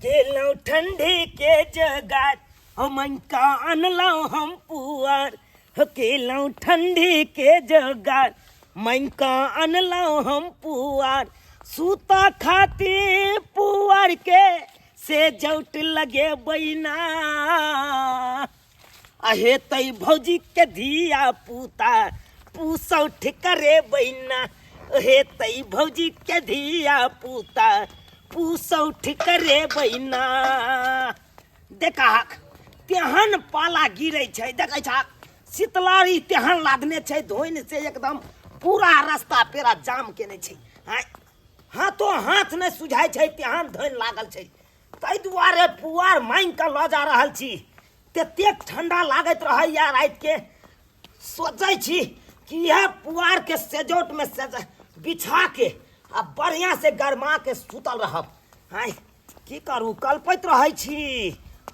केलौ ठंडी के जगार हम का अनलौ हम पुआर केलौ ठंडी के जगार मैं का अनलौ हम पुआर सूता खाती पुआर के से जौट लगे बैना अहे तई भौजी के धिया पूता पूसौठ करे बैना अहे तई भौजी के धिया पूता पूसौठ करे बैना देखा तेहन पाला गिरे छै देखे छ शीतलारी तेहन लादने छै धोइन से एकदम पूरा रास्ता पेरा जाम केने छै हाँ तो हाथ नहीं सुझाई छै तेहन धोइन लागल छै ताहि दुआरे पुआर मांग के ल जा रहल छी तेतेक ठंडा लागत रहे या रात के सोचे छी कि यह पुआर के सेजोट में बिछा के आ बढ़िया से गरमा के सुतल रहब हाय की करू कल्पैत रहे छी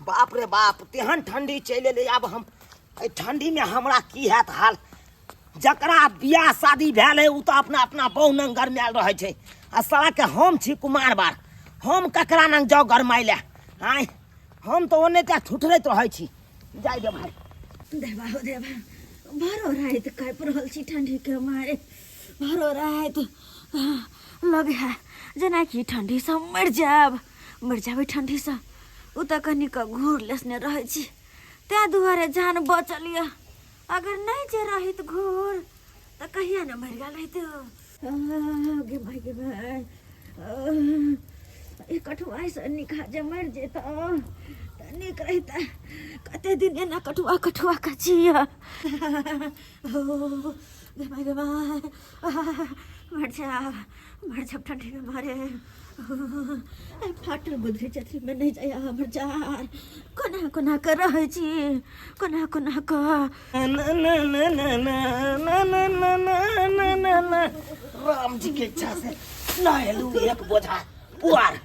बाप रे बाप तेहन ठंडी चले ले आब हम ठंडी में हमरा की हैत हाल जकरा बियाह शादी भेल है उ तो अपना अपना बहु नंग गरमायल रहे छै आ साला के हम छी कुमार बार हम ककरा नंग जाओ गरमाई ले हाय हम तो ओने त्या ठुठरैत रहे छी जाय दे भाई देवा हो देवा भरो रात काइप रहल छी ठंडी के मारे भरो रात लगे है जना कि ठंडी से मर जाब ठंडी से उ त कनिक घूर लेसने रहे छी त्या दुआरे जान बचल य अगर नहीं जे रहित घूर त कहिया न मर गेल रहित गे भाई एक कठुआ से निखा जे मर जेत त निक रहता कते दिन एना कठुआ का छिया गे भाई मर जा ठंडी में मारे फाटल गुदरी चतरी में नहीं जाया हमर जार कोना कर रहे छी कोना का राम जी के इच्छा से नहेलू एक बोझा पुआर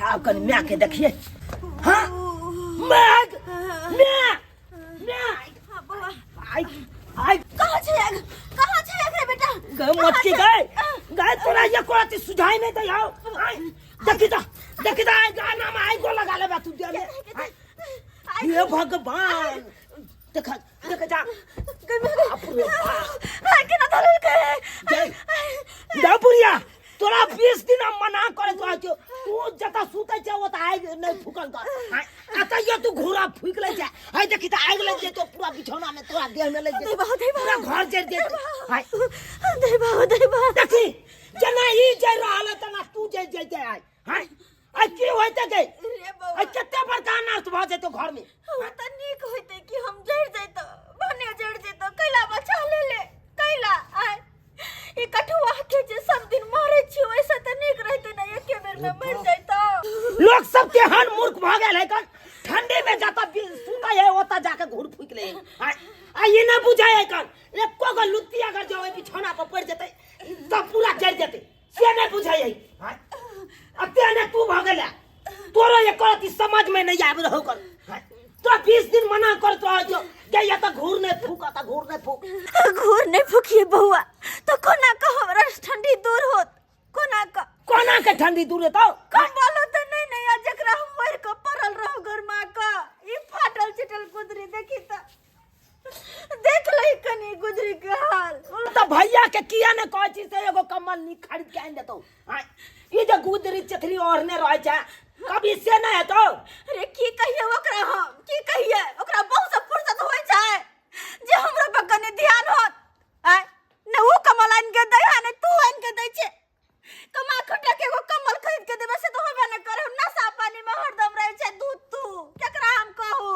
आप कन म्या के देखिए हाँ मैग आई कहाँ छे रे बेटा गए मत की गए तोरा ये कोराती सुझाई नहीं दे आओ देखी ता आई गाना में आई गो लगा ले बा तू दे ये भगवान देख जा के ना धरल के जा पुरिया तोरा 20 दिन मना करे तो तू जता सुते छ ओता आइ नहीं फुकल कर आता ये तू घोड़ा फुक ले जा हाय देखी त आग लग जे तो पूरा बिछौना में तोरा देह में लग जे पूरा घर जर दे हाय देवा देखी जना ई जे रहल तना तू जे जे हाय हाय आ की होइते गई रे बाबा आ कते बड़का अनर्थ भ जेतो घर में त नीक होइते कि हम जड़ जइतो बने जड़ जइतो कैला बचा ले कैला आय ई कठुआ के जे सब दिन मारे छी वैसे त नीक रहते ना एके बेर में मर जाइतो लोग सब तेहन मूर्ख भ गेल है कन ठंडी में जाता सुता है ओता जाके घूर फुक ले आ ये ना बुझाए कन एको गो लुत्ती अगर जो बिछौना पर पड़ जते तो पूरा जल जते से नहीं बुझाए हां अते ने तू भ गेला तोरो ये करती समझ में नहीं आब रहो कर तो 20 दिन मना करत रह जो के या त घूर नहीं फूकिए बउआ तो कोना का हमरा ठंडी दूर होत कोना के ठंडी दूर है तो कम बोलो तो नहीं आ जकरा हम मर के पड़ल रहो गरमा का ई फाटल चिटल गुदरी देखी त देख लई कनी गुदरी के हाल तो भैया के किया ने कोई चीज से एगो कम्बल नी खरीद के आन देतो ई जे गुदरी चथरी ओढ़ने रह जा कभी से नहीं है तो अरे की कहिए ओकरा हम की कहिए ओकरा बहुत से फुर्सत होय जाए जे हमरा पे कनी ध्यान होत आय ने वो कमल आन के दे है ने तू आन के दे छे कमा खटा के वो कमल खरीद के देबे से तो होबे न करे नशा पानी में हरदम रहे छे दूध तू केकरा हम कहू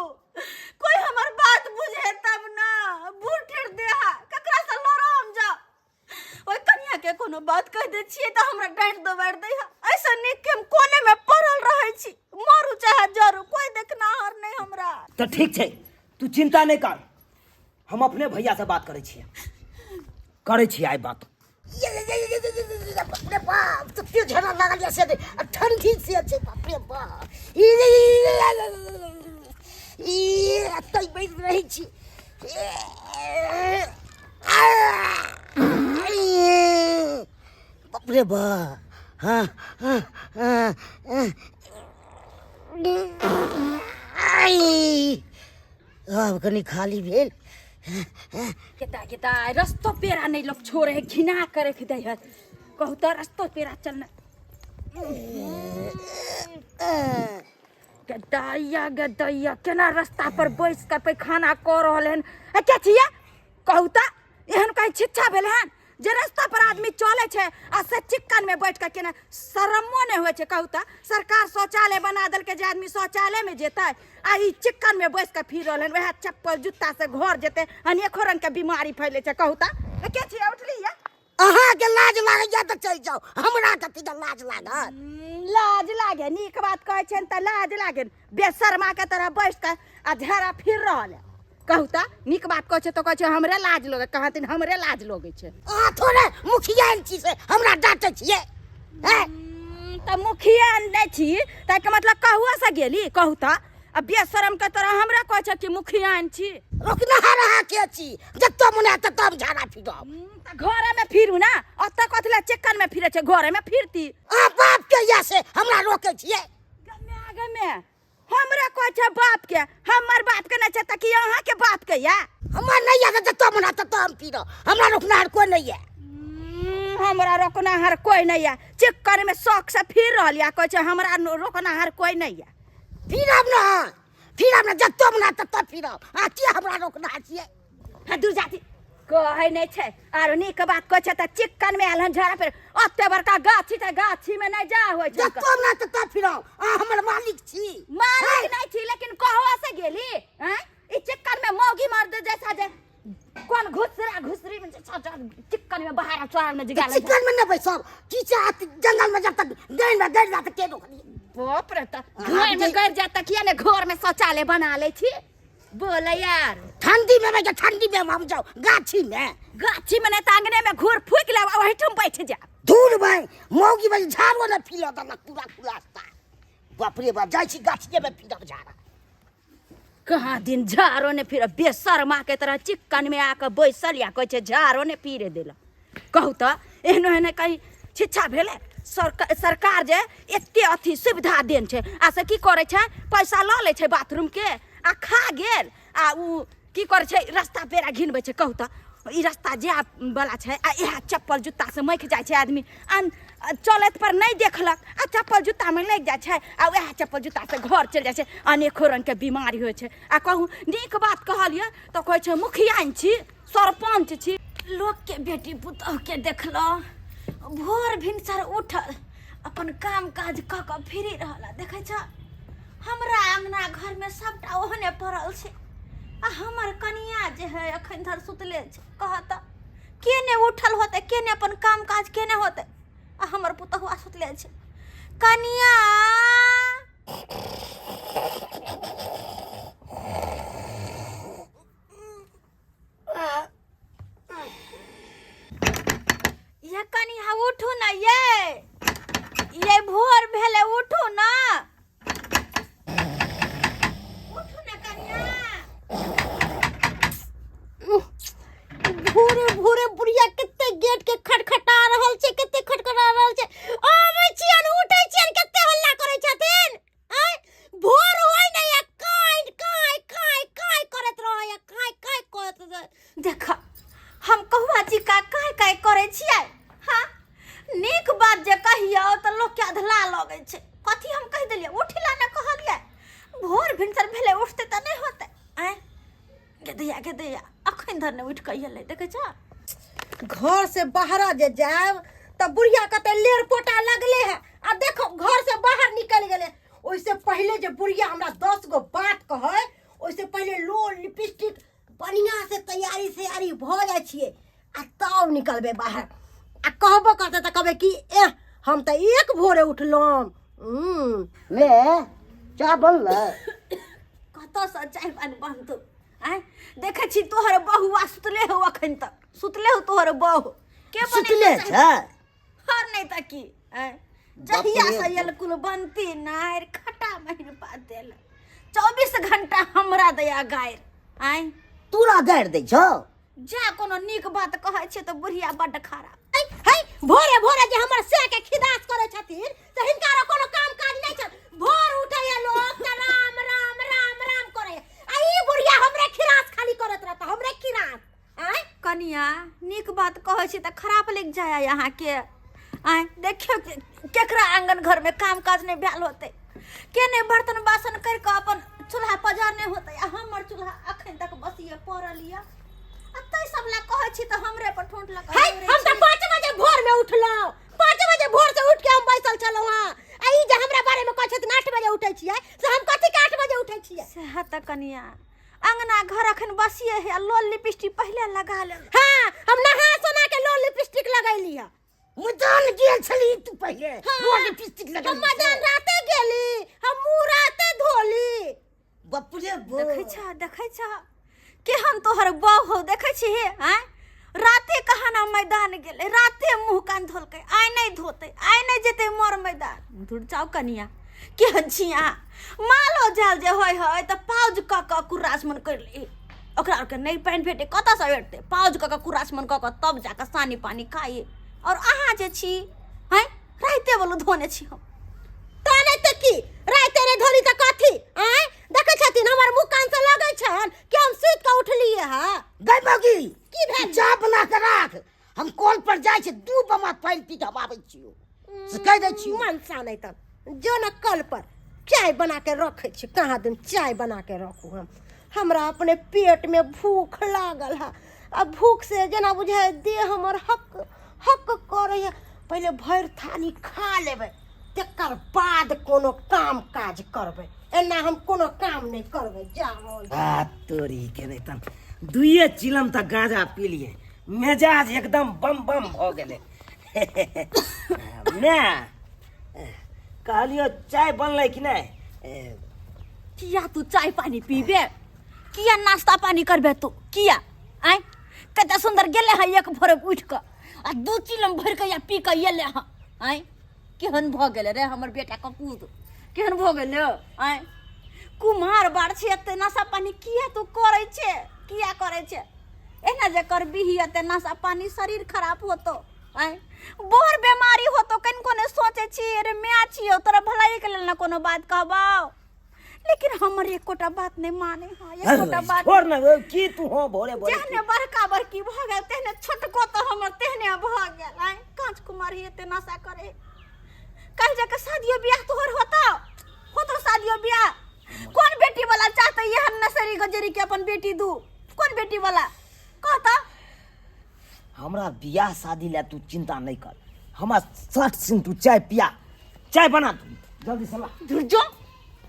कोई हमर बात बुझे तब ना बूढ़ ठेर दे हा केकरा से लड़ो हम जा ओए कन्या के कोनो बात कह दे छिए त हमरा डांट दबाड़ दे हा ऐसा निक के हम कोने में पड़ल रहे छी मरू चाहे जरू कोई देखना हर नहीं हमरा तो ठीक छे तू चिंता नहीं कर हम अपने भैया से बात करे छी आई बात बाप रे बाप तो क्यों झरना लागल जैसे ठंडी से अच्छे बाप रे बाप ई अतई बैठ रही छी बाप रे बाप हाँ अब कनी खाली भेल। केता रस्तो पेरा नहीं लोग छोड़े है घिना करे के दे कहू तो रस्तो पेरा चलना गदैया केना रास्ता पर बैस के पैखाना कर रहल हन क्या छिया कहू तो एहन कहीं छिच्छा भेल हन जे रास्ता पर आदमी चले छे आ से चिक्कन में बैठ के केना शरमो नहीं होय छे कहू तो सरकार शौचालय बना दल के जे आदमी शौचालय में जेते आ ई चिक्कन में बैस के फिर रहल हन वह चप्पल जूता से घर जेते अनेको रंग के बीमारी फैले छे कहू तो क्या छिया उठली या अहाँ के लाज लागे जा त चल जाओ हमरा कथि के लाज लागत लाज लागे नीक बात कहै छन त लाज लागे बेशर्मा के तरह बैठ के आ झरा फिर रहल कहू त नीक बात कहै छे तो कहै छे हमरे लाज लोगे कहतिन हमरे लाज लोगे छे आ थोड़े मुखिया छी से हमरा डांटे छिए हैं त मुखिया नै छी त के मतलब कहूआ से गेली कहू त अब बेशरम के तरह हमरा कहै छे कि मुखिया छी रोकना रहा के छी जत्तो मुने त तब झाड़ा फिरब त घरे में फिरू ना अत कथले चिकन में फिरे छे घरे में फिरती आ बाप के या से हमरा रोके छिए गमे हमरा कहै छे बाप के हमर बाप के नै छे त कि अहाँ के बाप के या हमर नै या जत्तो मुने त हम फिरो हमरा रोकना हर कोई नै है हमरा रोकना हर कोई नहीं है चिक्कन में शौक से फिर रहलिया कहै छे हमरा रोकना हर कोई नहीं है फिर हम जत्तो मुने त फिरब आ के हमरा रोकना छिए हां दूर जाती कहै नै छे आरो नीक बात कहै छे त चिक्कन में आलन झरा पर ओते बड़का गाछी त गाछी में नै जा होय छे जत्तो मुने त फिरब आ हमर मालिक छी मालिक नै छी लेकिन कहवा से गेली हैं ई चिक्कन में मौगी मर्द जैसा जे कौन घुसरी में चिक्कन में बाहर चोर में जगह चिक्कन में न बैसब कीचा जंगल में जब तक गैन में गड़ जात के रोकनी बाप रे त घर में गड़ जाता किया ने घर में शौचालय बना ले छी बोल यार ठंडी में मैं ठंडी में हम जाओ गाछी में न तांगने में घूर फूक ले वही तुम बैठ जा दूर भाई मौगी भाई झाड़ो न फिलो त न पूरा खुलास्ता बाप रे बाप जाई छी गाछी में फिरब झाड़ा कहाँ दिन झारो ने फिर बेशर्मा के तरह चिक्कन में आके बैसल या कहै छे झारो ने फिरे देला कहू त एहनो एहने कहीं छिच्छा भेले सरकार जे एते अथी सुविधा देन छे आ से की करे छे पैसा ल ले छे बाथरूम के आ खा गेल आ उ की करे छे रास्ता पेरा घिनबे छे कहू त ई रास्ता जे वाला छे आ यह चप्पल जूता से मैख जाय छे आदमी चलत पर नहीं देखलक आ चप्पल जूता में लग जाय छे आ वह चप्पल जूता से घर चल जाय छे अनेको रंग के बीमारी होय छे आ कहू नीक बात कहलिए तो कहै छे मुखिया छी सरपंच छी लोग के बेटी पुतह के देखलो भोर भिनसर उठल अपन काम काज क क फिरी रहला देखे छ हमरा अंगना घर में सबटा ओहने पड़ल छे आ हमर कनिया जे है अखन धर सुतले छे कहत केने उठल होते केने अपन काम काज केने होते आ हमर पुतहुआ सुतले छे कनिया ये कनिया उठू ना ये भोर भेले उठू ना भोरे बुढ़िया कते गेट के खटखटा रहल छे कते खटखटा रहल छे आवे छियन उठै छियन कते हल्ला करै छथिन आय भोर होय नै काय करत रहय काय करत देख हम कहुआ जी का काय करे छियै हां नीक बात जे कहियो त लोग के अधला लगे छे कथि हम कह देलिए उठिला न कहलिए भोर भिनसर भेले उठते त नहीं होते आय के दैया अखन धर ने उठ के ले देखे छ घर से बाहर जे जाब त बुढ़िया कते लेर पोटा लगले है आ देखो घर से बाहर निकल गेले ओइसे पहले जे बुढ़िया हमरा 10 गो बात कहै ओइसे पहले लोल लिपस्टिक बढ़िया से तैयारी भ जाय छिए आ तब निकलबे बाहर आ कहबो करते त कहबे कि हम त एक भोरे उठलम ले चा बनल कत से चाय पानी बनतो आय देखे छी तोहर बहुआ सुतले हो अखन तक सुतले हो तोहर बहु के सुतले छ हर नहीं त की आय जहिया से यल कुल बनती नार खटा महीन पा देल 24 घंटा हमरा दया गायर आय तूरा गायर दै छौ जा कोनो नीक बात कहै छै त बुढ़िया बड्ड खराब है भोरे जे हमर से के खिदास करे छथिन त हिनका कोनो काम काज नहीं छ भोर उठै लोग नीक बात कहै छी त खराब लग जाय यहाँ के। आय देखियो केकरा आंगन घर में काम काज नहीं भेल होते, के ने बर्तन बासन कर के अपन चूल्हा पजारने होते, हमर चूल्हा अखन तक बसिए पड़ल लिया। अतै सब ला कहै छी त हमरे पर ठोंट लगा। हम त 5 बजे भोर में उठलो, 5 बजे भोर से उठ के हम बैसल छलौ हां। आई जे हमरा बारे में कहै छथिन 8 बजे उठै छियै, से हम कथि के 8 बजे उठै छियै? सेहा त कनिया अंगना घर अखन बसिए है, लोल लिपस्टिक पहले लगा ले। हां हम नहा सोना के लोल लिपस्टिक लगैली है। मैदान गेल छली तू पहले रोड लिपस्टिक लगा। हम मैदान राते गेली, हम मुंह राते धोली। बाप रे देखै छ केहन तोहर बहू हो देखै छी हे। हैं राते कहाना मैदान गेले, राते मुंह कान धोलकै, आइ नहीं धोते, आइ नहीं जेते मोर मैदान। दूर जाओ कनिया केहन छी आ मालो जाल जे होय होय त पाउज क कुरासमन कर ले। ओकरा के नहीं पानी भेटे कत से भेटते, पाउज क कुरासमन क तब जाके सानी पानी खाइए। और अहाँ जे छी हैं राते बोलो धोने छी हम। ताने त की राते रे धोली त कथि? हैं देखै छथिन हमर मुंह कान से लगै छन कि हम सुत के उठलिए हां। गई बगी की भेल? चाय बना के राख, हम कॉल पर जाय छै, दू बमा पानी पी के हम आबै छियो से कह दै छी। मन सानै त जो न कल पर चाय बना के रखै छी, कहाँ दिन चाय बना के रखू हम। हमरा अपने पेट में भूख लागल है, अब भूख से जना बुझाय देह हमर हक हक करे है। पहले भर थाली खा लेबै, तकर बाद कोनो काम काज करबै। एना हम कोनो काम नहीं करबै। जाओ तोरी के नहीं तन दुइये चिलम तक गांजा पी लिए, मिजाज एकदम बम बम हो गेले। ने कहलियो चाय बनलै कि नहीं? किया तू चाय पानी पीबे, किया नाश्ता पानी करबे तू, किया आय कते सुंदर गेले है एक भोरे उठ के आ 2 चिलम भर के या पी के एले है। आय केहन भ गेले रे हमर बेटा कपूत, केहन भ गेले? आय कुमार बार छे एते नशा पानी किया तू करे छे, किया करे छे? एना जे करबी ही एते नशा पानी शरीर खराब होतो। आय बोर बीमारी होतो, कन कोने सोचे छी रे मैं छियो तोरा भलाई के लेल ना कोनो बात कहबाओ, लेकिन हमर एकोटा बात नहीं माने। हां एकोटा बात छोड़ ना की तू हो भोरे भोरे जेहने बड़का बड़की भ गेल तेहने छोटको तो हमर तेहने भ गेल। आय कांच कुमार ही एते नशा करे, कल जाके शादियो ब्याह तोहर होतो शादियो ब्याह। कौन बेटी वाला चाहते यहन नसरी गजरी के अपन बेटी दू? कौन बेटी वाला कहता? हमरा बियाह शादी ला तू चिंता नहीं कर, हमरा सट सिंह तू चाय पिया, चाय बना तू जल्दी से ला। दूर जो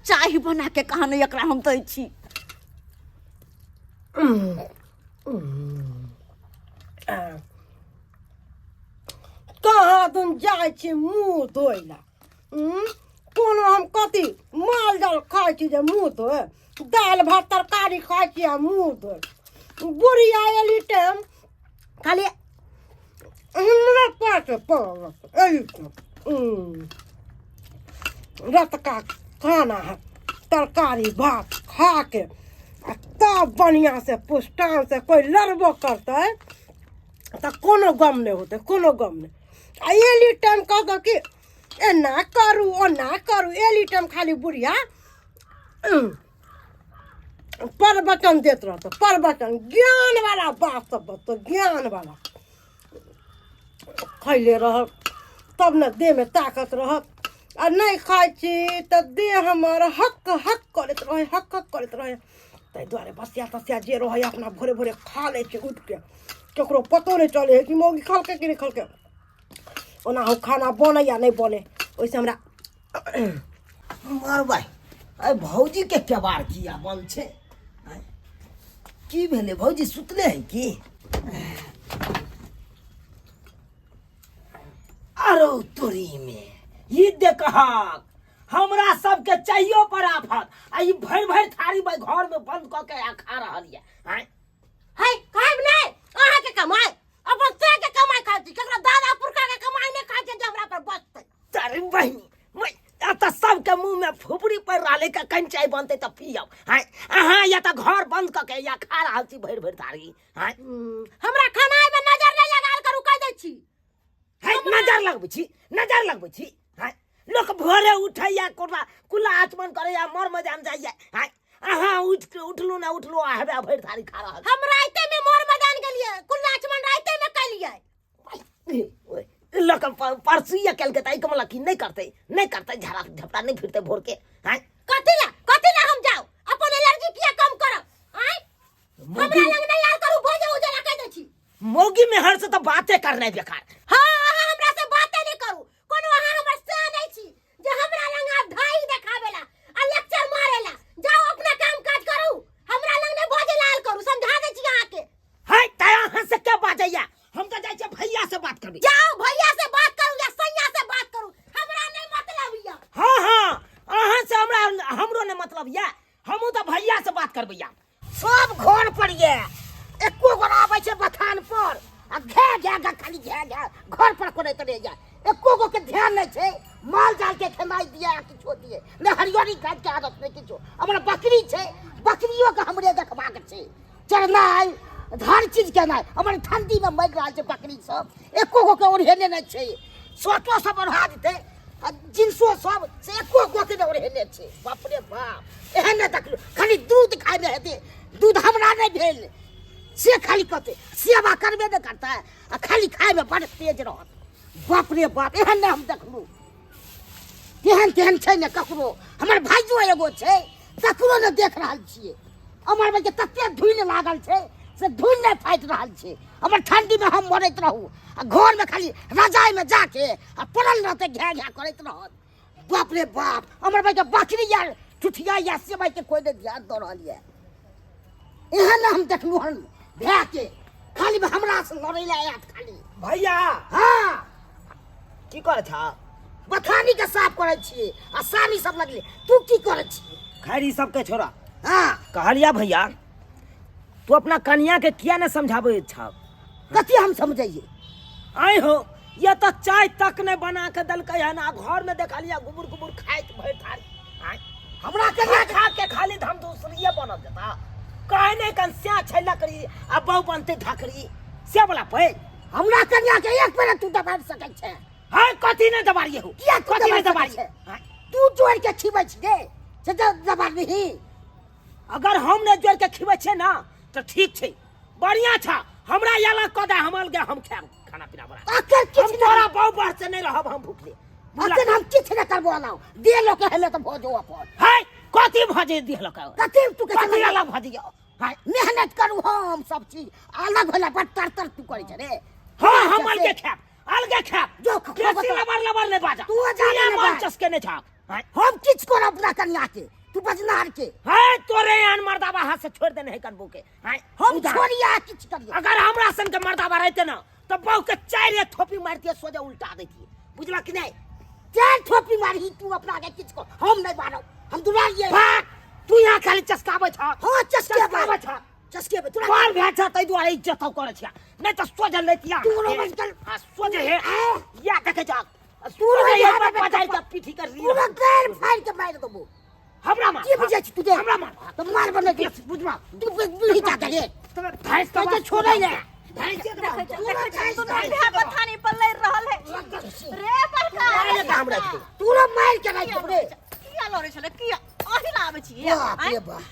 चाय बना के कहा नहीं एकरा हम दै छी। कहाँ तुम जाय छी मुंह धोइला? कोनो हम कथी माल जाल खाय छी जे मुंह धोए? दाल भात तरकारी खाय छी आ मुंह धोए? बुढ़िया एली टाइम खाली हमरा पास पड़ल एली रात का खाना है, तरकारी भात खा के तब बढ़िया से पुष्टान से कोई लड़बो करते तो कोनो गम नहीं होते, कोनो गम नहीं। आ एली टाइम कहता कि एना करू ओना करू, एली टाइम खाली बुढ़िया प्रवचन देत रहते, प्रवचन ज्ञान वाला बात सब बतो, ज्ञान वाला। खैले रह तब न देह में ताकत रहत, आ नहीं खाई छी तो देह हमारा हक हक करत रहे, हक हक करत रहे। ताहि दुआरे बसिया तसिया जे रहे अपना भोरे भोरे खा ले छी उठ के, केकरो पतो नहीं चले है कि मौगी खलके कि नहीं खलके। ओना हो खाना बने या नहीं बने ओइसे हमरा मार भाई अरे भौजी के केबार किया बंद छे? की भेले भौजी सुतले है की? अरे तोरी में ये देखा हमरा सबके चाहियो पर आफत, आ ई भर भर थारी भाई घर में बंद क के आ खा रहल है। है खाइब नहीं अहाँ के कमाई, अपन से के कमाई खाई छी, केकरा दादा पुरखा के कमाई नहीं खाई छी जे हमरा पर बचते। तारे बहनी मैं त सबके मुंह में फुफरी पड़ रहले के कन चाय बनते त पियब। अहाँ या त घर बंद क के या खा रहल छी भर भर थारी। हमरा खानाई में नजर नहीं लगाल करू कह दै छी। है नजर लगबै छी। लोक भोरे उठैया कुला आचमन करैया मर मजान जाइया। अहाँ उठलू ना उठलू हवे भर थारी खा रहल। हम राइते में मोर मैदान गेलिए, कुल्ला आचमन रात लक परसुइया कल के ताई कमला की नहीं करते झरा झपटा नहीं फिरते भोर के हैं कथी ला हम जाओ अपन एलर्जी किया कम करो हैं हमरा लग नहीं यार करू भोजे उजला कह दे छी मौगी में हर से तो बातें करना बेकार हां अहाँ हमरा से बातें नहीं करू कोनो अहाँ हमर से नहीं छी जे हमरा लग आप ढाई देखावेला आ लेक्चर मारेला जाओ अपना काम काज करू हमरा लग नहीं भोजे लाल करू समझा दे छी अहाँ के है ताया हां से क्या बाजैया हम तो जाय छे भैया से बात करबी जाओ भैया से बात करू या सैया से बात करू हमरा नहीं मतलब या हां अहाँ से हमरो ने मतलब या हमहू तो भैया से बात करबैया सब घर पर ये एको गो आबै छे बथान पर आ घे खाली घे घर पर कोने तरे जा एको गो के ध्यान नहीं छे माल जाल के खमाई दिया कि छो दिए ने हरियरी काट के आदत नहीं किछो हमरा बकरी छे बकरियों के हमरे देखबा के छे चरनाई हर चीज के नहीं हमर ठंडी में मर रहल छे बकरी सब एको गो के ओढ़ेने नहीं छे सोटो सब बढ़ा देते जिनसो सब से एको गो के ओढ़ेने छे बाप रे बाप एहन न देखलु खाली दूध खाइ में हेते दूध हमरा नहीं भेल से खाली कहते सेवा करबे न करता है आ खाली खाइ में बड़ तेज रहत बाप रे बाप एहन न हम देखलु तेहन छै न ककरो हमर भाइयो एगो छै ककरो न देख रहल छियै हमर में के तते धुइन लागल छै से धुइन नहीं फाइट रहल छै हमर ठंडी में हम मरैत रहू आ घर में खाली रजाई में जाके आ पड़ल रहते घे करैत रहत बाप रे बाप हमर भाई के बकरी यार ठुठिया या सेवाई के कोई ने ध्यान दे रहल है एहन हम देखलू हन भे के खाली में हमरा से लड़ै ला आयत खाली भैया हां की करे छा बथानी के साफ करे छी आ सानी सब लगले तू की करे छी खैरी सब के छोरा हां कहलिया भैया तू अपना कन्या के किया न समझाबे छा कथि हम समझाइए आए हो ये तो चाय तक ने बना के दलकै है ना घर में देखलिया गुबुर खाइत भर थारी हमरा कन्या खा के खाली हम दूसरिए बनल जता काहे नहीं कंस्या छैला करी आ बहु बनते ढाकरी से वाला पे हमरा कन्या के एक पेड़ तू दबा सकै छै हां कथि ने दबारिए हो किया कथि ने दबारिए तू जोड़ के खिबै छी रे से दबा नहीं अगर हम ने जोड़ के खिबै छै ना तो ठीक छै बढ़िया था हमरा याला कदा हमल गे हम खाब खाना पीना बड़ा अकर किछ तोरा बहु बार से नहीं रहब हम भूखले अकर हम किछ न करबो लाओ दे लो के हेले तो भोजो अपन है कथि भजे दे लो के कथि तू के कथि अलग भजियो है मेहनत करू हम सब चीज अलग होला बटर तू करै छ रे हां हम अलगे खाब जो बेसी लबर नहीं बाजा तू जाने न बाचस के नहीं छा हम किछ कर अपना कन्या के तू बजनार के है तोरे यान मर्दाबा हाथ से छोड़ देने है कनबू के है हम छोड़िया किछ करिए अगर हमरा सन के मर्दाबा रहते ना तो बहु के चार एक थोपी मारती सोजा उल्टा देती बुझला कि नहीं चार थोपी मारी तू अपना के किछ को हम नहीं मारो हम दुलारिए भाग तू यहां खाली चस्काबे छ हां चस्काबे छ चस्के तू मार भेट छ तै दुआरे इज्जत करे छ नहीं तो सोजा लेतिया तू रो बजल हां सोजा है या देखे जा तू रो ये बजाई के पीठी कर रही तू गैर फाड़ के मार दबो हमरा मार की बुझै छी तुझे हमरा मार तो मार बने के बुझमा तू बुझी जा के तब भैंस के छोड़ै ले भैंस के तू नहीं बथानी पर ले रहल है रे बड़का अरे हमरा तू रो मार के नहीं छोड़े किया लरे छले किया अही लावे छी बाप रे बाप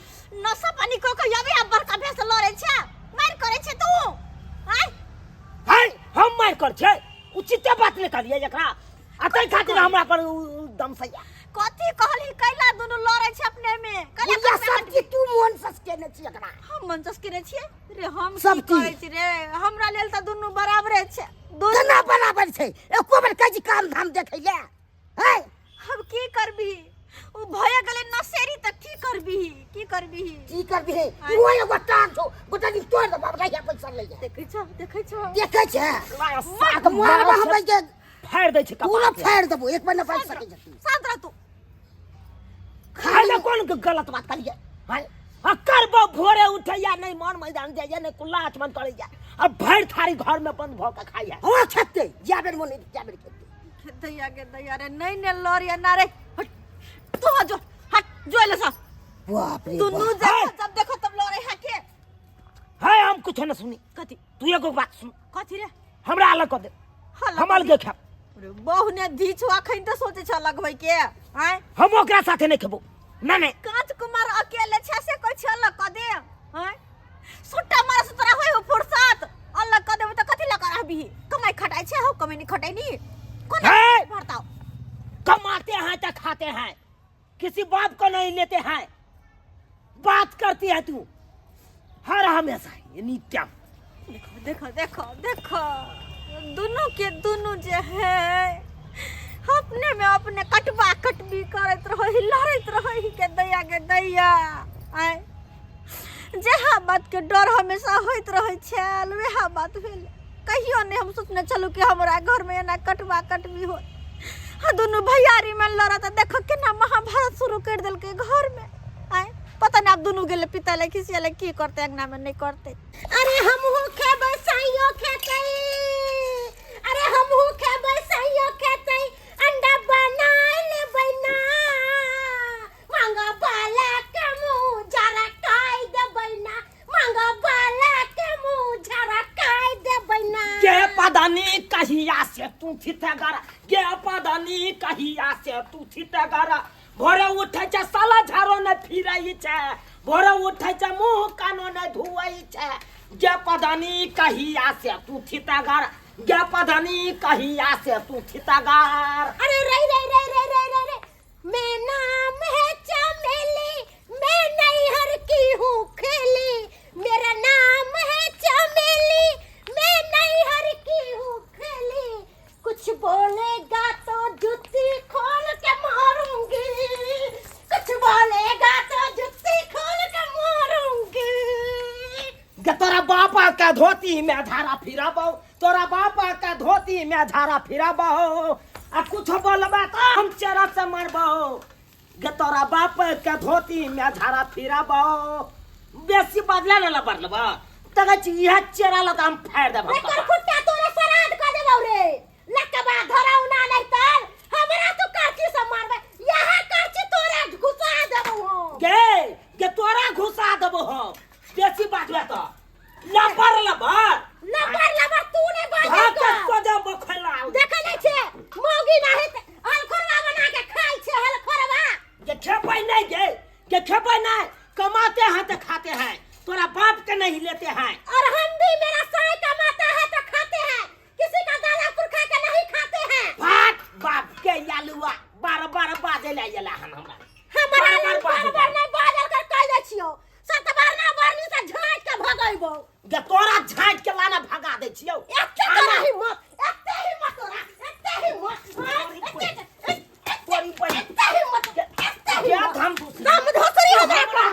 नसा पानी को यबे अब बड़का भैंस लरे छ मार करे छ तू हाय हम मार कर छै उचित बात नहीं करिए एकरा अतै खातिर हमरा पर दम सैया कथि कहली कैला दोनों लड़ै छै अपने में कला सब की तू मन ससके न छी एकरा हम मन ससके न छी रे हम सब की करै छी रे हमरा लेल त दोनों बराबरे छै दोनों बराबर छै एको बार काजी काम धाम देखै ले है हम की करबी ओ भय गेले नसेरी त की करबी वो एगो टांग छौ गोटा दिन तोड़ दे बाबा या पैसा ले जा देखै छ साग मारबा हम के फाड़ दे छै पूरा फाड़ देबो एक बार न फाड़ सकै छै शांत रह तू खाले कौन गलत बात करिए हां करबो भोरे उठैया नहीं मन मैदान जाइया नहीं कुल्ला आचमन करैया अब भर थारी घर में बंद भ के खाइया हो छते जाबेर मन जाबेर खेते दैया रे नहीं ने लरिया ना रे तू जो हट जो ले सा बाप रे दोनों जब देखो तब लरे हके है हम कुछ न सुनी कथि तू एगो बात सुन कथि रे हमरा अलग कर दे हम अलग खा अरे बहु ने धीछ अखन त सोचे छ लगबै के हैं हम ओकरा साथे नहीं खेबो नहीं कांच कुमार अकेले छ से कोई छ अलग कर दे हैं सुट्टा मार से तोरा होय हो फुर्सत अलग कर देबो त कथि लगा रहबी कमाई कमाई खटाई छे हो कमी नहीं खटाई नहीं कौन है? बताओ कमाते हैं तो खाते हैं, किसी बात को नहीं लेते हैं। बात करती है तू हर हमेशा ये नित्यम। देखो देखो देखो देखो दोनों के दोनों जो है अपने में अपने कटवा कटबी करत रही लड़त रही के दैया आय जहा बात के डर हमेशा होइत रहे छल वह बात भेल। कहियो नहीं हम सोचने चलू कि हमारा घर में ना कटवा कटबी हो। हाँ दोनों भैयारी में लड़ा तो देखो केना महाभारत शुरू कर दिल के घर में आय पता नहीं आप दोनों गेले पिता ले किसी ले की करते अंगना में नहीं करते। अरे हम हो खेबै साइयो खेतै, अरे हम हो खेबै साइयो खेतै, अंडा बनाए ले बैना मांगा बाला के मुंह जरा काई दे बैना, मांगा बाला के मुंह जरा काई दे बैना। के पदानी कहिया से तू थितगारा, के पदानी कहिया से तू थितगारा। भोरे उठे छ साला झारो न फिराई छ, भोरे उठे छ मुंह कानो न धुआई छ। के पदानी कहिया से तू थितगारा, के पदानी कहिया से तू थितगार। अरे रे रे रे रे रे रे रे मैं नाम है चमेली, मैं नैहर की हूँ खेली, मेरा नाम है चमेली, मैं नैहर की हूँ खेली। कुछ बोलेगा तो जूती खोल के मारूंगी, कुछ बोलेगा तो जूती खोल के मारूंगी। के तोरा बापा का धोती में धारा फिराबो, तोरा बापा का धोती में धारा फिराबो। आ कुछ बोलबा तो हम चेरा से मारबो। के तोरा बाप का धोती में धारा फिराबो। बेसी बदला न बदलबा तगा चिया चेरा लगा हम फाड़ देबो। एकर फुट्टा तोरे सराद कर देबौ रे, लकबा धराउ ना नहीं तर हमरा तो करची से मारबे, यहां करची तोरे घुसा देबौ हम। के तोरा घुसा देबो हम। बेसी बदला तो लबर लबर तू ने बाजे भाग का सजा बखला। देख ले छे मौगी नाही त अलखरवा बना के खाई छे अलखरवा। के खेपै नहीं के खेपै नहीं, कमाते हैं तो खाते हैं, तोरा बाप के नहीं लेते हैं। और हम भी मेरा साई कमाता है तो खाते हैं, किसी का दादा पुरखा के नहीं खाते हैं। भात बाप के यालुआ बार बार बाजे ले जला हमरा हमरा बार नहीं बाजल कर कह दे छियो, सतबार ना बारनी से झाट के भगाइबो। के तोरा झाट के लाना भगा दे छियो। एते तोरा हिम्मत तोरा एते हिम्मत तोरी पर एते हिम्मत क्या धाम दूसरी दम धोसरी हमरा का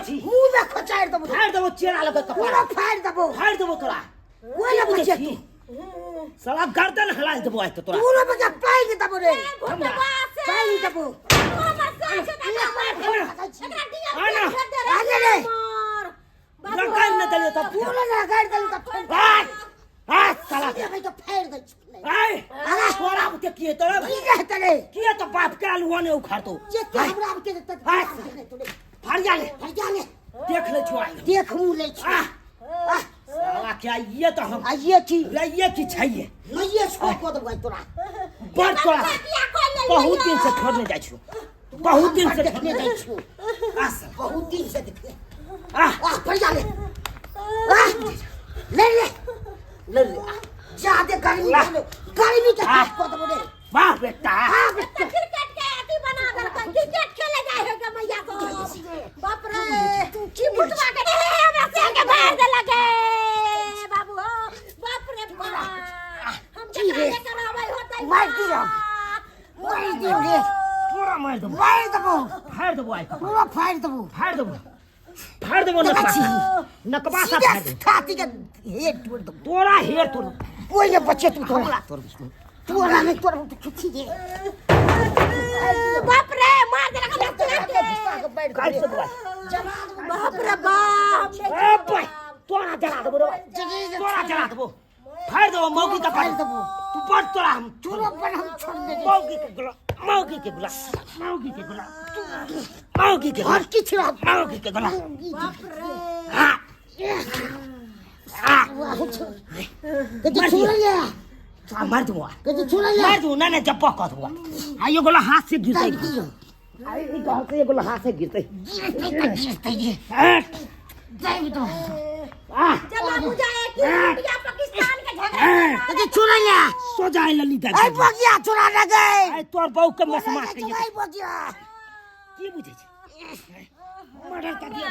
छी मुंह में खोचाड़ देबो फाड़ देबो चेहरा लगे पूरा कपार फाड़ देबो फाड़ देबो तोरा कोई ना बचे तू साला गर्दन हिला देबो आइ तोरा पूरा बचा पाई देबो रे हमरा पाई देबो आना आगे रे रकाई न दलियो त पूरा लगाड़ देलू त हां साला ये भाई तो फाड़ दे आइ छोरा के किए तोरा की कहते रे किए तो बाप के आलुआ ने उखाड़ तो जे के हमरा के देत फाड़ जा ले हरियाले देख ले छुआ देख मुंह ले छ साला क्या ये तो हम आइए की ये की चाहिए नहीं ये छो को दब तोरा बड़ तोरा बहुत दिन से छोड़ने जाय छु बहुत दिन से देखने जाय छु बहुत दिन से देखे हरियाले ले ले ले ज्यादा गर्मी के हाथ को दब रे वाह बेटा क्रिकेट के अथी बना दर क्रिकेट खेले जाए है के मैया को बाप रे तू की मुटवा के हमरा से के बाहर दे लगे बाबू बाप रे बाप हम की रे करावे होतै मार दियो मार दियो रे पूरा मार दबो फाड़ देबो आई पूरा फाड़ देबो नकबा सा फाड़ दे छाती के हेड तोड़ दो तोरा हेर तोड़ कोई ने बचे तू हमरा तोड़ तोरा में तोड़ तो खिची दे बाप रे मार दे लगा काट से बुआ बाप रे बाप ए भाई तोरा जला देबो रे तोरा जला देबो फाड़ देबो मौगी का फाड़ देबो तू बड़ तोरा हम तोरा पर हम छोड़ दे मौगी के गुला मौगी के गुला और किछ ना मौगी के गुला बाप रे कति छोड़ ले मार दूंगा कति छोड़ ले मार दूं ना जब पकड़ दूंगा आ ये गोला हाथ से गिरते आई ये तो हाथ से ये गोला हाथ से गिरते जाई तो चला बुझाए कि इंडिया पाकिस्तान के झगड़ा कति छोड़ ले सो जाए ललिता ए बगिया छोड़ा न गए आई तोर बहु के मस मार के ए बगिया की बुझे छै मर्डर कर दिया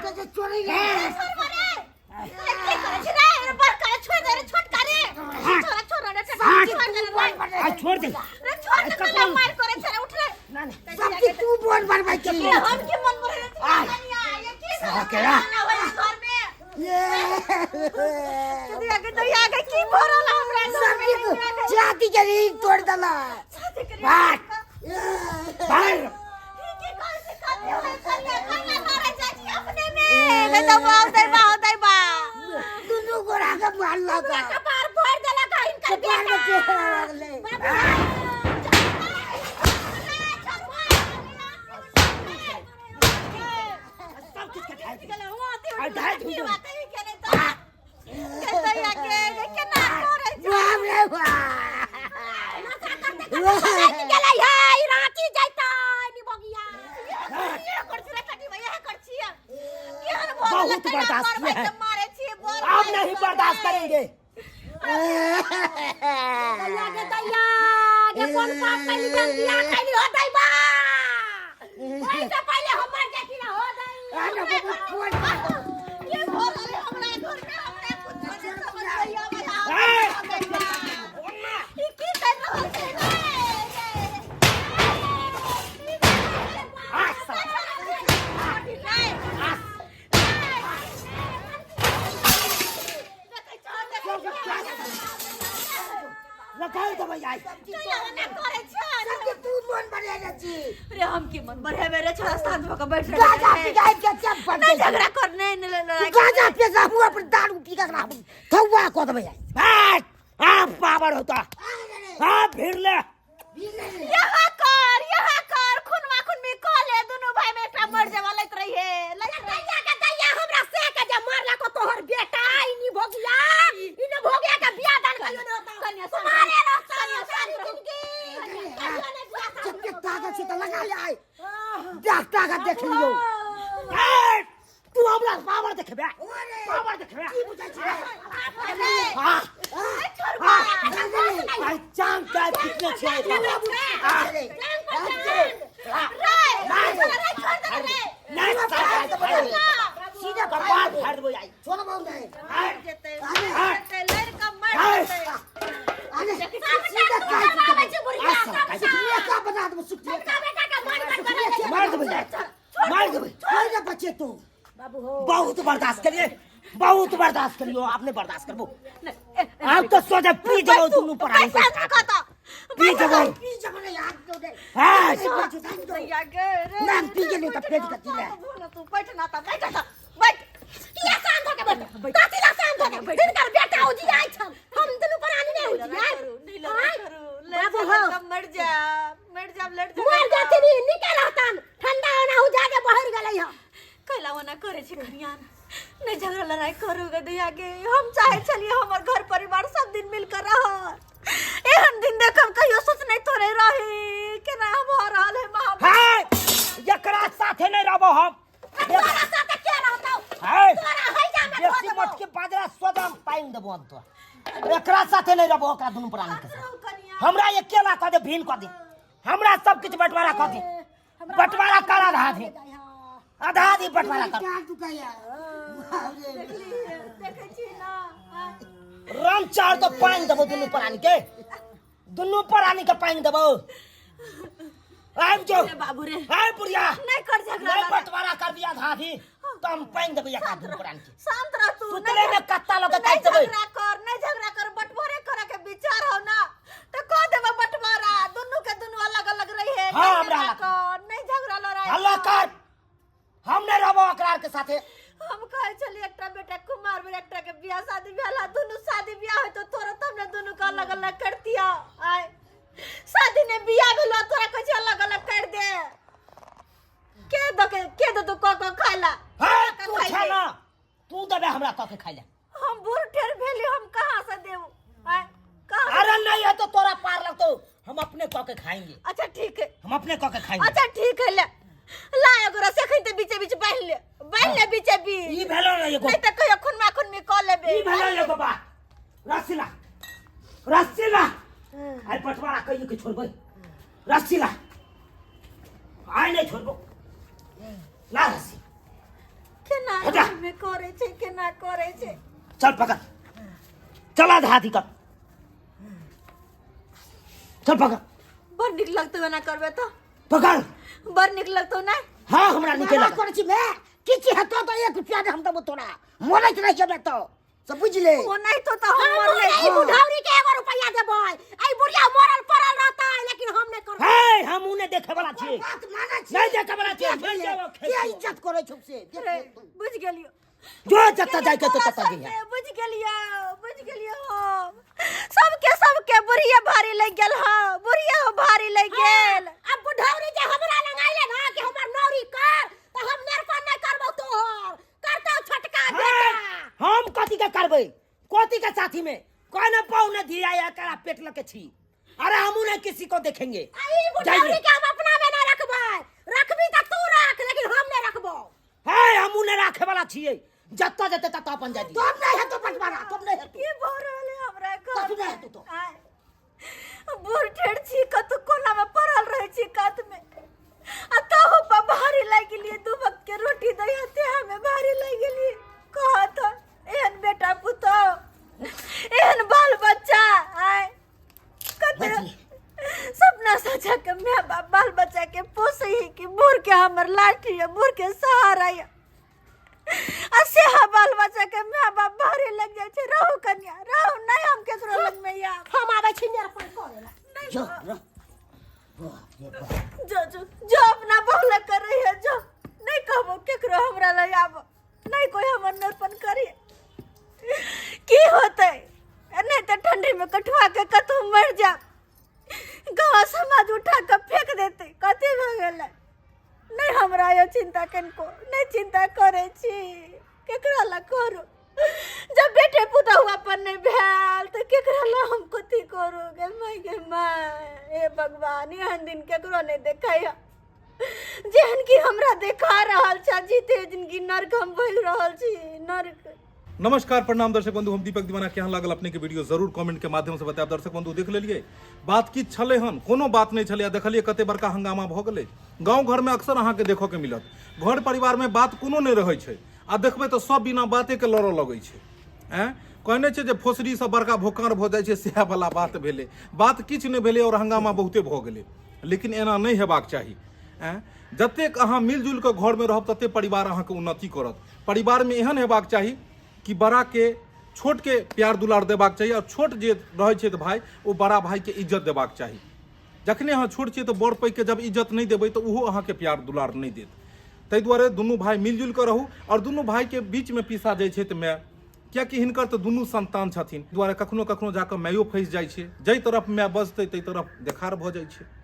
कति छोड़ ले छोड़ दे रे छोटका रे छोड़ रे आ छोड़ दे छोड़ मार करे छरे उठ रे सब की तू बोल बरबाई छी हम की मन बोले ये की सकेरा घर में ये आगे तो आगे की भरल हमरा घर में जाति के रीन तोड़ दला भाग भाग की कौन से खाने मारे जाती अपने में दे दो बा दुनु गोरा के मार लगा कपार फोड़ देला का इनका कपार में चेहरा लगले सब किसके खाए थे बाप रे बहुत बर्दाश्त किया है आप नहीं बर्दाश्त करेंगे लगाओ तो भैया तू मन बढ़िया छी अरे हम की मन बढ़िया मेरे छोरा साथ में का बैठ गाजा पी जाए के सब पर नहीं झगड़ा करने नहीं गाजा पे जा हुआ पर दारू पी का रहा थवा को दबे बैठ आप पावर होता हां फिर ले यहाँ कर खुनवा खुनवी को ले दोनों भाई में एकटा मर जावा लग रही है दैया के दैया हमरा से के जे मारला को तोहर बेटा इनी भोगिया इने भोगिया के बियाह दान करियो ने कन्या तुम्हारे कन्या सारी चक्के ताकत से तो लगा ले आई देख ताकत देख लियो तू हमरा पावर देखबे पावर देखबे की बुझै छै हां आई चांद का कितने छे सीधा कपाल फाड़ देबो आई छोड़ बहु नहीं लड़का मर आने सीधा काट का बना दो सुखिया मार देबो मार देबो बच्चे तो बाबू हो बहुत बर्दाश्त करिए, बहुत बर्दाश्त करियो, आपने बर्दाश्त करबो। आप तो सोचा पी जाओ दोनों पर आने को पी जाओ याद तो दे हां दैया के रे ना पी के नहीं तो पेट का चिल्ला तू बैठ ना ता बैठ या शांत होके बैठ काती ला शांत होके इनकर बेटा हो जी आई छम हम दोनों पर आने नहीं हो जी नहीं लड़ा करू बाबू हो मर जा लड़ जा मर जाती नहीं निकल हतन ठंडा होना हो जाके बाहर गलै ह कैलावा ना करे छी खरियान नहीं झगड़ा लड़ाई करोगे दैया के हम चाहे चलिए हमार घर परिवार सब दिन मिलकर रह एहन दिन देखब कहियो सोच नहीं तोरे रही के ना हो रहल है मां हां एकरा साथे नहीं रहबो हम, तोरा साथे के रहतौ हां तोरा है जा में बेसी मत के बाजरा सोदम पाइन देबो हम तो एकरा साथे नहीं रहबो, ओकरा दोनों पर आने के हमरा अकेला क दे, भीन क दे, हमरा सब कुछ बंटवारा क दे, बंटवारा करा रहा थे आधा आधी बंटवारा कर देखे छी ना राम चार तो पानी देबो दोनों प्राणी के, दोनों प्राणी के पानी देबो। आइब जो बाबू रे हाय बुढ़िया नहीं कर झगड़ा नहीं बंटवारा कर दिया आधा आधी तो हम पानी देबो या दोनों प्राणी के। शांत रह तू सुतले में कत्ता लोग नहीं काट देबो, झगड़ा कर बंटवारे करे के विचार हो ना तो कह देबो बंटवारा दोनों के दोनों अलग अलग रही है। हाँ, नहीं हमरा झगड़ा अलग। कर नहीं झगड़ा लड़ाई हल्ला कर, हम नहीं रहबो अकरार के साथे। हम कहे चली एकटा बेटा कुमार में एकटा के बियाह शादी भेला दोनों शादी बियाह है तो तोरा तुमने दोनों का अलग अलग कर दिया आए शादी ने बियाह भेला तोरा कुछ अलग अलग कर दे के दो को खाला हां तू खाना तू दबे हमरा क के खाइ ले, हम बूढ़ ठेर भेली हम कहां से देव आए कहां अरे नहीं है तो तोरा पार लगतो, हम अपने क के खाएंगे, अच्छा ठीक है हम अपने क के खाएंगे। अच्छा ठीक है ले ला एगो सेखन ते बीचे बीच बांध ले बीचे बीच ई भेलो ना एगो, नहीं त कहियो खुन में क लेबे ई भेलो एगो बा रसीला रसीला आई पटवारा कहियो के छोड़बै, रसीला आई नहीं छोड़बो ला रसी केना हटा। में करे छे केना करे छे चल पकड़, चल आधा आधी कर, चल पकड़ बड़ निक लगतो ना करबे तो पकड़। बड़ निक लगतो ना हाँ हमरा निकल निकल कर छी मैं किछि हतो तो 1 रुपया दे हम देबो तोरा मोरे के नहीं जेबे तो सब बुझ ले वो नहीं तो हम मर ले ई बुढ़ावरी के 1 रुपया देबै आई बुढ़िया मरल पड़ल रहता है लेकिन हम नहीं कर है हम उन्हें देखे वाला छी, बात माने छी नहीं देखे वाला छी, भेज जाओ के इज्जत करे छुप से रे बुझ गेलियो जो जत्ता जाय के तो तत्ता गया। बुझ गेलियो हम सबके बुढ़िया भारी लग गेल हां बुढ़िया भारी लग गेल अब बुढ़ावरी के हमरा लगाइले ना कि हमर नौरी कर तो हम नेरपन नहीं करबो तोहर करतो छोटका बेटा हम कथी के करबै, कथी के साथी में कोई न पाऊ न दिया या करा पेट लगे छी, अरे हम उन्हें किसी को देखेंगे। आई बुढ़ावरी के हम अपना में ना रखबै रखबी त तू रख लेकिन हम नहीं रखबो है हम उन्हें राखे वाला छिए, जत्ता जते तत्ता अपन जाई दी। तुम नहीं है तो बंटवारा तुम नहीं है की भरल हमरा कथी नहीं है तो बूढ़ ठेर छी कत कोना में पड़ल रहे छी कत में आ तो पर भारी लग गेली दू वक्त के रोटी दई हते हमें भारी लग गेली कहत एहन बेटा पुतो एहन बाल बच्चा आए कते सपना सजा के मैं बाल बच्चा के पोसे ही कि बूढ़ के हमर लाठी है बूढ़ के सहारा है असे बाल बच्चा के मैं बाप भारी लग जाय छे रहू कन्या रहू नहीं हम केकरो लग में या हम आवे छी नेरपन करे जो जो अपना बहुल कर रही है जो नहीं कहबो केकरो हमरा ले आबो नहीं कोई हमर नरपन करी की होते नहीं तो ठंडी में कठवा के कतौ मर जा गांव समाज उठा के फेंक देते कथी भ गेलै नहीं हमरा ये चिंता कनको नहीं चिंता करे छी केकरा ला करू जब बेटे पुता हुआ पर नहीं भेल तो केकरा ला हम कथी करू गे माय ए भगवान एहन दिन केकरो नहीं देखाया जेहन की हमरा देखा रहल छ जीते जिंदगी नरक हम भइल रहल छी नरक। नमस्कार प्रणाम दर्शक बंधु, हम दीपक दीवाना केहन लागल अपने के वीडियो जरूर कमेंट के माध्यम से बतायब। दर्शक बंधु देख लेलिए बात की छले हन, कोनो बात नहीं छले, देखलिए कते बड़का हंगामा भ गेलै। गांव घर में अक्सर अहाँ के देखो के मिलत, घर परिवार में बात कोनो नहीं रहे छै आ देखबे तो सब बिना बाते के लड़ऽ लगै छै। कहने छै जे फोसरी से बड़का भोकान भ जाइ छै, सएह वाला बात भेलै। बात किछ नहीं भेलै और हंगामा बहुते भ गेलै, लेकिन एना नहीं हेबाक चाही। जतेक अहाँ मिलजुल कऽ घर में रहब तते परिवार अहाँके उन्नति करत। परिवार में एहन हेबाक चाही कि बड़ा के छोट के प्यार दुलार देबाक चाही, और छोट जे रहै छै तऽ भाई ओ बड़ा भाई के इज्जत देबाक चाही। जखने अहाँ छोट छियै तऽ बड़ पैघ के जब इज्जत नहीं देबै तऽ ओहो अहाँके प्यार दुलार नहीं देत। ताहि दुआरे दुनू भाई मिलजुल कऽ रहू, और दुनू भाई के बीच में पीसा जाइ छै तऽ माय, कियाकि हिनकर तऽ दुनू संतान छथिन, दुआरे कखनो कखनो जाकर मायो फंसि जाइ छै, जाहि तरफ माय बजतै ताहि तरफ देखार भऽ जाइ छै।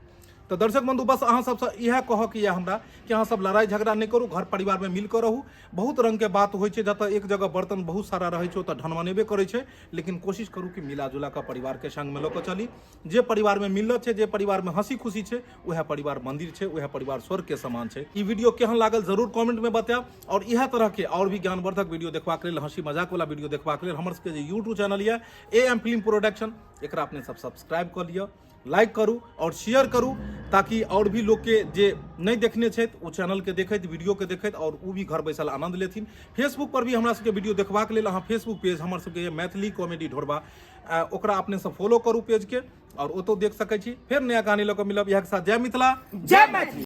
तो दर्शक बंधु बस अहाँ सबसे इएह कहके यऽ हमरा कि अहाँ सब लड़ाई झगड़ा नहीं करू, घर परिवार में मिल कर रहू। बहुत रंग के बात होइ छै, जतऽ एक जगह बर्तन बहुत सारा रहै छै ओतऽ ढनमनेबे करै छै, लेकिन कोशिश करू कि मिला जुला कऽ परिवार के संग में लऽ कऽ चली। जे परिवार में मिलत छै, जे परिवार में हंसी खुशी छै, वह परिवार मंदिर छै, वह परिवार स्वर्ग के समान छै। ई वीडियो केहन लागल जरूर कमेंट में बतायब, और इएह तरह के और भी ज्ञानवर्धक वीडियो देखबाक लेल, हंसी मजाक वाला वीडियो देखबाक लेल हमर सबके जे यूट्यूब चैनल यऽ AM फिल्म प्रोडक्शन, एकरा अपने सब सब्सक्राइब कर लिया, लाइक करू और शेयर करू, ताकि और भी लोग के जे नहीं देखने छथि ओ चैनल के देखैत, वीडियो के देखैत और वो भी घर बैसल आनंद लेथिन। फेसबुक पर भी हमरा सबके वीडियो देखबाक लेल अहाँ फेसबुक पेज हमर सबके मैथिली कॉमेडी ढोरबा, ओकरा अपने से फॉलो करू पेज के, और ओतो देख सकै छी। फिर नया कहानी लऽ कऽ मिलब, इएह के साथ जय मिथिला, जय मैथिली।